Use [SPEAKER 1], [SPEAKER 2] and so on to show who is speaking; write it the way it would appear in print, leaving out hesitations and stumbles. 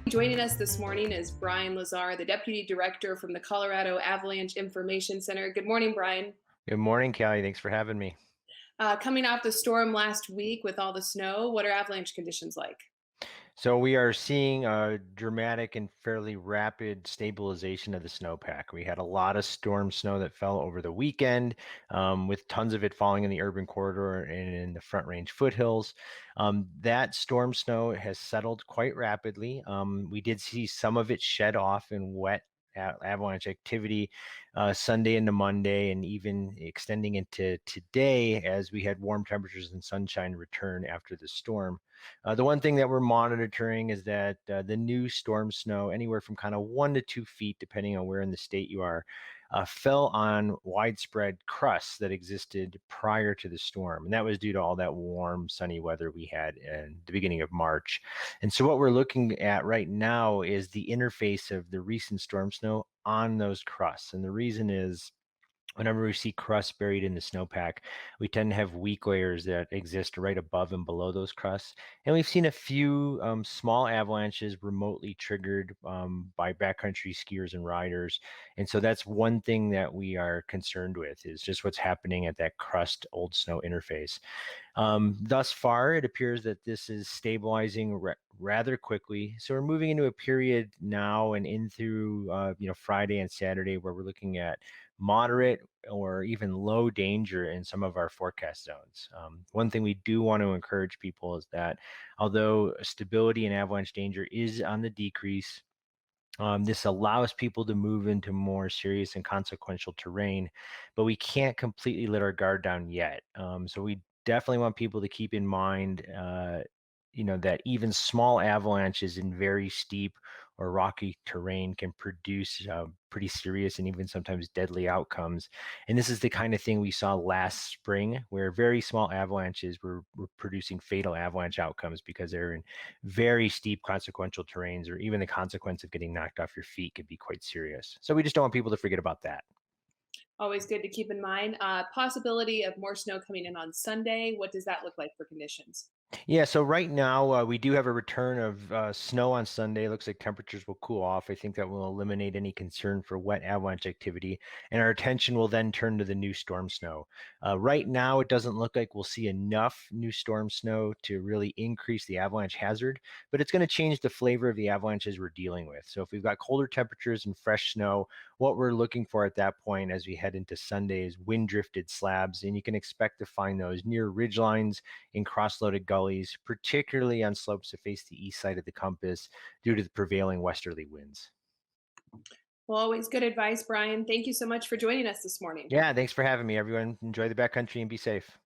[SPEAKER 1] Joining us this morning is Brian Lazar, the Deputy Director from the Colorado Avalanche Information Center. Good morning, Brian.
[SPEAKER 2] Good morning, Callie. Thanks for having me.
[SPEAKER 1] Coming off the storm last week with all the snow, what are avalanche conditions like?
[SPEAKER 2] So we are seeing a dramatic and fairly rapid stabilization of the snowpack. We had a lot of storm snow that fell over the weekend, with tons of it falling in the urban corridor and in the Front Range foothills. That storm snow has settled quite rapidly. We did see some of it shed off in wet avalanche activity Sunday into Monday, and even extending into today as we had warm temperatures and sunshine return after the storm. The one thing that we're monitoring is that the new storm snow, anywhere from kind of 1 to 2 feet, depending on where in the state you are, fell on widespread crusts that existed prior to the storm. And that was due to all that warm, sunny weather we had in the beginning of March. And so what we're looking at right now is the interface of the recent storm snow on those crusts. And the reason is, whenever we see crust buried in the snowpack, we tend to have weak layers that exist right above and below those crusts. And we've seen a few small avalanches remotely triggered by backcountry skiers and riders. And so that's one thing that we are concerned with, is just what's happening at that crust old snow interface. Thus far, it appears that this is stabilizing rather quickly. So we're moving into a period now and in through Friday and Saturday, where we're looking at moderate or even low danger in some of our forecast zones. One thing we do want to encourage people is that although stability and avalanche danger is on the decrease, this allows people to move into more serious and consequential terrain, but we can't completely let our guard down yet. So we definitely want people to keep in mind, that even small avalanches in very steep or rocky terrain can produce pretty serious and even sometimes deadly outcomes. And this is the kind of thing we saw last spring, where very small avalanches were producing fatal avalanche outcomes because they're in very steep consequential terrains, or even the consequence of getting knocked off your feet could be quite serious. So we just don't want people to forget about that.
[SPEAKER 1] Always good to keep in mind. Possibility of more snow coming in on Sunday. What does that look like for conditions?
[SPEAKER 2] Yeah, so right now we do have a return of snow on Sunday. Looks like temperatures will cool off. I think that will eliminate any concern for wet avalanche activity, and our attention will then turn to the new storm snow. Right now, it doesn't look like we'll see enough new storm snow to really increase the avalanche hazard, but it's going to change the flavor of the avalanches we're dealing with. So if we've got colder temperatures and fresh snow, what we're looking for at that point as we head into Sunday is wind drifted slabs, and you can expect to find those near ridge lines, in cross-loaded gullies, particularly on slopes that face the east side of the compass due to the prevailing westerly winds.
[SPEAKER 1] Well, always good advice, Brian. Thank you so much for joining us this morning.
[SPEAKER 2] Yeah, thanks for having me, everyone. Enjoy the backcountry and be safe.